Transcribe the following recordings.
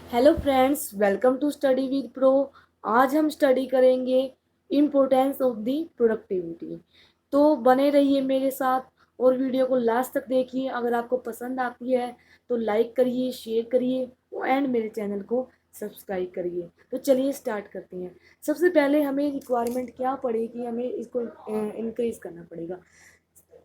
Hello friends, welcome to study with pro. आज हम study करेंगे इम्पोर्टेंस ऑफ द प्रोडक्टिविटी। तो बने रहिए मेरे साथ और वीडियो को लास्ट तक देखिए। अगर आपको पसंद आती है तो लाइक करिए, शेयर करिए एंड मेरे चैनल को सब्सक्राइब करिए। तो चलिए स्टार्ट करते हैं। सबसे पहले हमें रिक्वायरमेंट क्या पड़ेगी, हमें इसको इंक्रीज करना पड़ेगा।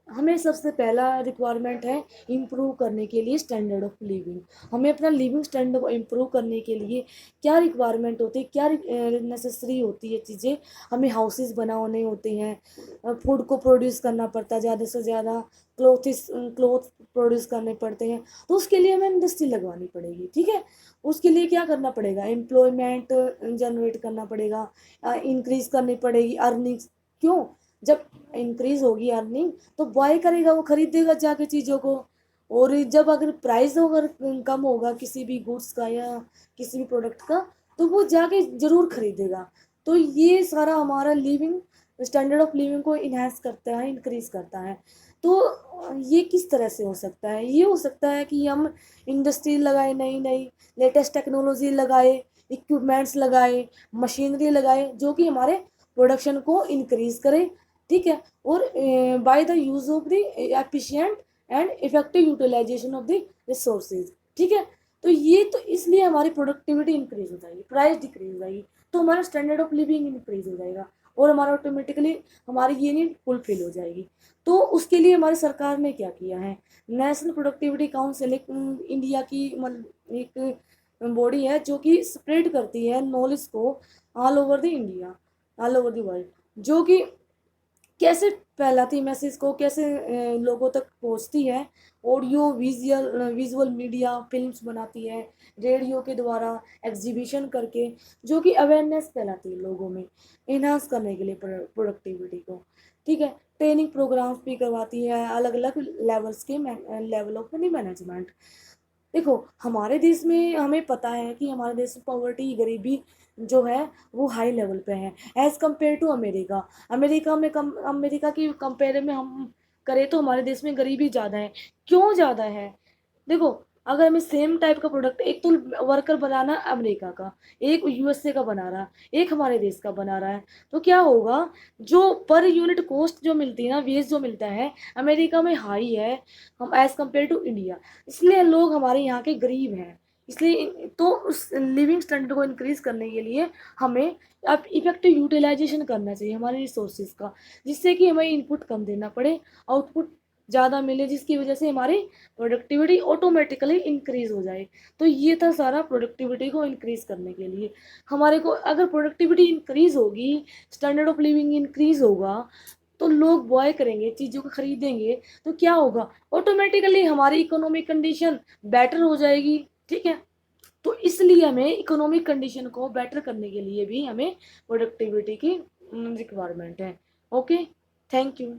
हमें सबसे पहला रिक्वायरमेंट है इम्प्रूव करने के लिए स्टैंडर्ड ऑफ लिविंग। हमें अपना लिविंग स्टैंडर्ड को इम्प्रूव करने के लिए क्या रिक्वायरमेंट होती है, क्या नेसेसरी होती है चीज़ें। हमें हाउसेस बनाने होते हैं, फूड को प्रोड्यूस करना पड़ता है ज़्यादा से ज़्यादा, क्लोथ प्रोड्यूस करने पड़ते हैं। तो उसके लिए हमें इंडस्ट्री लगवानी पड़ेगी, ठीक है। उसके लिए क्या करना पड़ेगा, एम्प्लॉयमेंट जनरेट करना पड़ेगा, इंक्रीज करनी पड़ेगी अर्निंग्स। क्यों? जब इंक्रीज होगी अर्निंग तो बाय करेगा, वो खरीदेगा जाके चीज़ों को। और जब अगर प्राइस अगर कम होगा किसी भी गुड्स का या किसी भी प्रोडक्ट का, तो वो जाके ज़रूर खरीदेगा। तो ये सारा हमारा लिविंग स्टैंडर्ड ऑफ लिविंग को इन्हेंस करता है, इंक्रीज करता है। तो ये किस तरह से हो सकता है? ये हो सकता है कि हम इंडस्ट्री लगाए, नई नई लेटेस्ट टेक्नोलॉजी लगाए, इक्विपमेंट्स लगाए, मशीनरी लगाए जो कि हमारे प्रोडक्शन को इंक्रीज करे, ठीक है। और by the use of the efficient and effective utilization of the resources, ठीक है। तो ये तो इसलिए हमारी प्रोडक्टिविटी इंक्रीज हो जाएगी, प्राइस डिक्रीज हो जाएगी, तो हमारा स्टैंडर्ड ऑफ लिविंग इंक्रीज हो जाएगा और हमारा ऑटोमेटिकली हमारी ये नीड फुलफिल हो जाएगी। तो उसके लिए हमारी सरकार ने क्या किया है, नेशनल प्रोडक्टिविटी काउंसिल एक इंडिया की मतलब एक बॉडी है जो कि स्प्रेड करती है नॉलेज को all over the India, all over the world. जो कि कैसे फैलाती मैसेज को, कैसे लोगों तक पहुंचती है। ऑडियो विजुअल मीडिया फिल्म्स बनाती है, रेडियो के द्वारा, एग्जीबिशन करके, जो कि अवेयरनेस फैलाती है लोगों में इन्हांस करने के लिए प्रोडक्टिविटी को, ठीक है। ट्रेनिंग प्रोग्राम्स भी करवाती है अलग अलग लेवल्स के, लेवल ऑफ मनी मैनेजमेंट। देखो हमारे देश में हमें पता है कि हमारे देश में पॉवर्टी, गरीबी जो है वो हाई लेवल पे है as compare to America. America की कंपेयर में हम करें तो हमारे देश में गरीबी ज़्यादा है। क्यों ज़्यादा है? देखो, अगर हमें सेम टाइप का प्रोडक्ट, एक तो वर्कर बनाना अमेरिका का, एक यूएसए का बना रहा, एक हमारे देश का बना रहा है, तो क्या होगा, जो पर यूनिट कॉस्ट जो मिलती है ना, वेज जो मिलता है अमेरिका में हाई है हम एज कम्पेयर टू इंडिया। इसलिए लोग हमारे यहाँ के गरीब हैं। इसलिए तो उस लिविंग स्टैंडर्ड को इंक्रीज करने के लिए हमें अब इफेक्टिव यूटिलाइजेशन करना चाहिए हमारे रिसोर्सेज का, जिससे कि हमें इनपुट कम देना पड़े, आउटपुट ज़्यादा मिले, जिसकी वजह से हमारी प्रोडक्टिविटी ऑटोमेटिकली इंक्रीज हो जाए। तो ये था सारा प्रोडक्टिविटी को इंक्रीज करने के लिए। हमारे को अगर प्रोडक्टिविटी इंक्रीज होगी, स्टैंडर्ड ऑफ लिविंग इंक्रीज होगा, तो लोग बाय करेंगे, चीज़ों को खरीदेंगे, तो क्या होगा, ऑटोमेटिकली हमारी इकोनॉमिक कंडीशन बेटर हो जाएगी, ठीक है। तो इसलिए हमें इकोनॉमिक कंडीशन को बेटर करने के लिए भी हमें प्रोडक्टिविटी की रिक्वायरमेंट है। Okay, thank you.